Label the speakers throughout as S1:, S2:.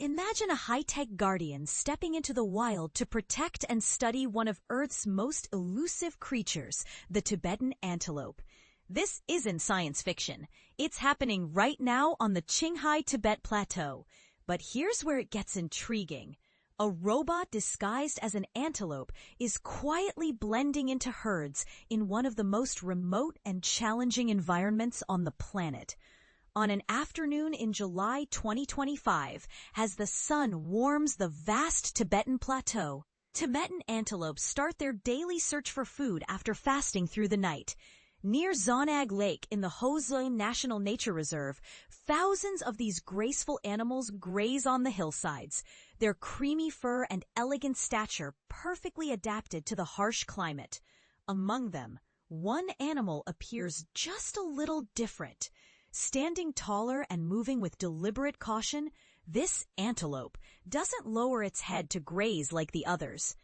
S1: Imagine a high-tech guardian stepping into the wild to protect and study one of Earth's most elusive creatures, the Tibetan antelope. This isn't science fiction. It's happening right now on the Qinghai-Tibet Plateau. But here's where it gets intriguing. A robot disguised as an antelope is quietly blending into herds in one of the most remote and challenging environments on the planet. On an afternoon in July 2025, as the sun warms the vast Tibetan plateau, Tibetan antelopes start their daily search for food after fasting through the night. Near Zonag Lake in the Hozon National Nature Reserve, thousands of these graceful animals graze on the hillsides, their creamy fur and elegant stature perfectly adapted to the harsh climate. Among them, one animal appears just a little different. Standing taller and moving with deliberate caution, this antelope doesn't lower its head to graze like the others.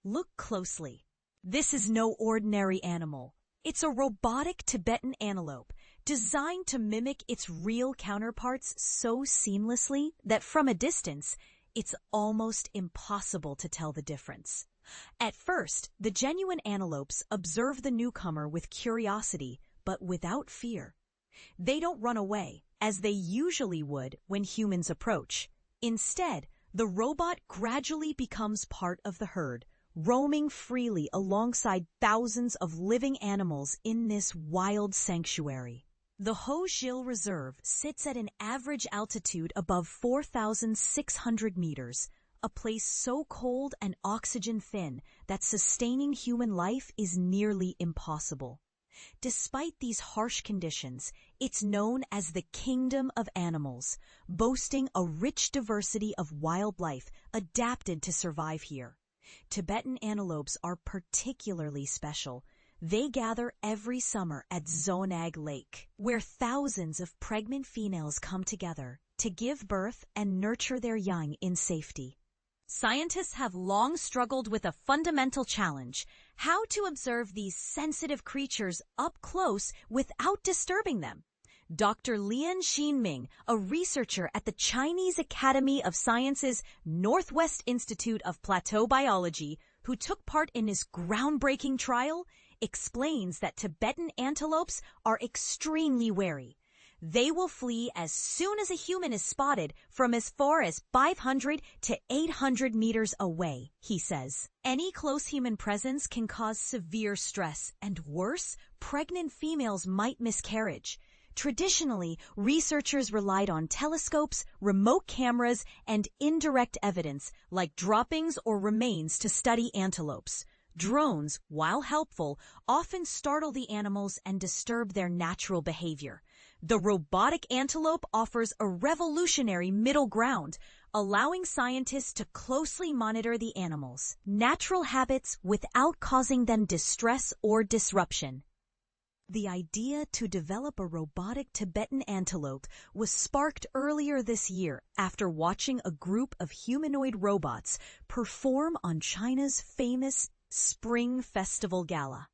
S1: Look closely. This is no ordinary animal. It's a robotic Tibetan antelope, designed to mimic its real counterparts so seamlessly that from a distance, it's almost impossible to tell the difference. At first, the genuine antelopes observe the newcomer with curiosity, but without fear. They don't run away, as they usually would when humans approach. Instead, the robot gradually becomes part of the herd, roaming freely alongside thousands of living animals in this wild sanctuary. The Hozhil Reserve sits at an average altitude above 4,600 meters, a place so cold and oxygen-thin that sustaining human life is nearly impossible. Despite these harsh conditions, it's known as the Kingdom of Animals, boasting a rich diversity of wildlife adapted to survive here. Tibetan antelopes are particularly special. They gather every summer at Zonag Lake, where thousands of pregnant females come together to give birth and nurture their young in safety. Scientists have long struggled with a fundamental challenge: how to observe these sensitive creatures up close without disturbing them. Dr. Lian Xinming, a researcher at the Chinese Academy of Sciences Northwest Institute of Plateau Biology, who took part in this groundbreaking trial, explains that Tibetan antelopes are extremely wary. They will flee as soon as a human is spotted from as far as 500 to 800 meters away, he says. Any close human presence can cause severe stress, and worse, pregnant females might miscarriage. Traditionally, researchers relied on telescopes, remote cameras, and indirect evidence like droppings or remains to study antelopes. Drones, while helpful, often startle the animals and disturb their natural behavior. The robotic antelope offers a revolutionary middle ground, allowing scientists to closely monitor the animals' natural habits without causing them distress or disruption. The idea to develop a robotic Tibetan antelope was sparked earlier this year after watching a group of humanoid robots perform on China's famous Spring Festival Gala.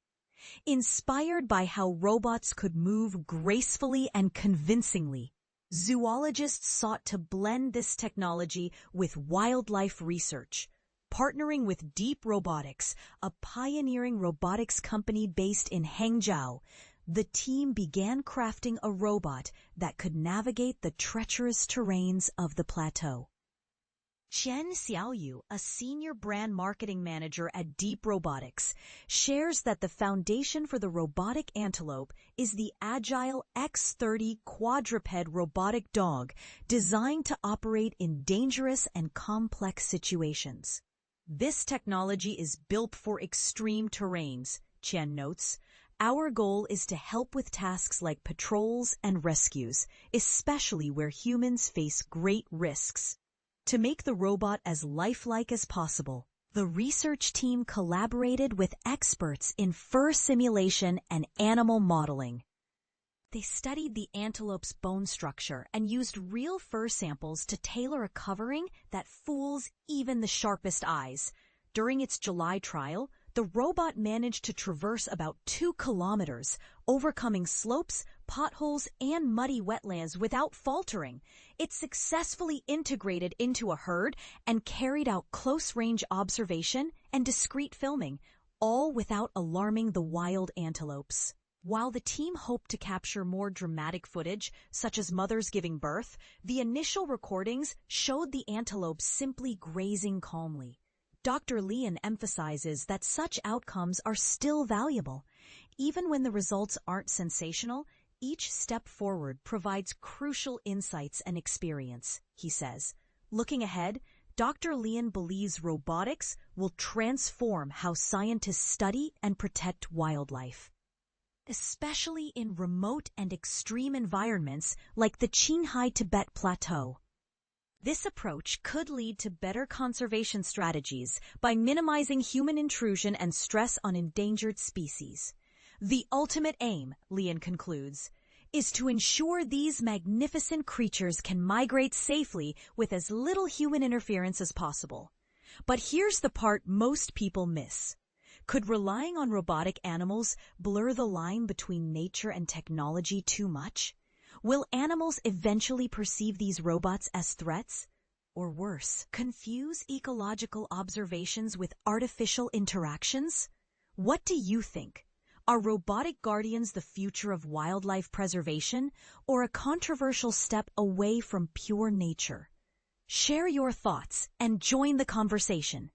S1: Inspired by how robots could move gracefully and convincingly, zoologists sought to blend this technology with wildlife research. Partnering with Deep Robotics, a pioneering robotics company based in Hangzhou, the team began crafting a robot that could navigate the treacherous terrains of the plateau. Chen Xiaoyu, a senior brand marketing manager at Deep Robotics, shares that the foundation for the robotic antelope is the agile X30 quadruped robotic dog designed to operate in dangerous and complex situations. This technology is built for extreme terrains, Chen notes. Our goal is to help with tasks like patrols and rescues, especially where humans face great risks. To make the robot as lifelike as possible, the research team collaborated with experts in fur simulation and animal modeling. They studied the antelope's bone structure and used real fur samples to tailor a covering that fools even the sharpest eyes. During its July trial, the robot managed to traverse about 2 kilometers, overcoming slopes, potholes, and muddy wetlands without faltering. It successfully integrated into a herd and carried out close-range observation and discreet filming, all without alarming the wild antelopes. While the team hoped to capture more dramatic footage, such as mothers giving birth, the initial recordings showed the antelope simply grazing calmly. Dr. Lian emphasizes that such outcomes are still valuable. Even when the results aren't sensational, each step forward provides crucial insights and experience, he says. Looking ahead, Dr. Lian believes robotics will transform how scientists study and protect wildlife, especially in remote and extreme environments like the Qinghai-Tibet Plateau. This approach could lead to better conservation strategies by minimizing human intrusion and stress on endangered species. The ultimate aim, Lian concludes, is to ensure these magnificent creatures can migrate safely with as little human interference as possible. But here's the part most people miss. Could relying on robotic animals blur the line between nature and technology too much? Will animals eventually perceive these robots as threats? Or worse, confuse ecological observations with artificial interactions? What do you think? Are robotic guardians the future of wildlife preservation, or a controversial step away from pure nature? Share your thoughts and join the conversation.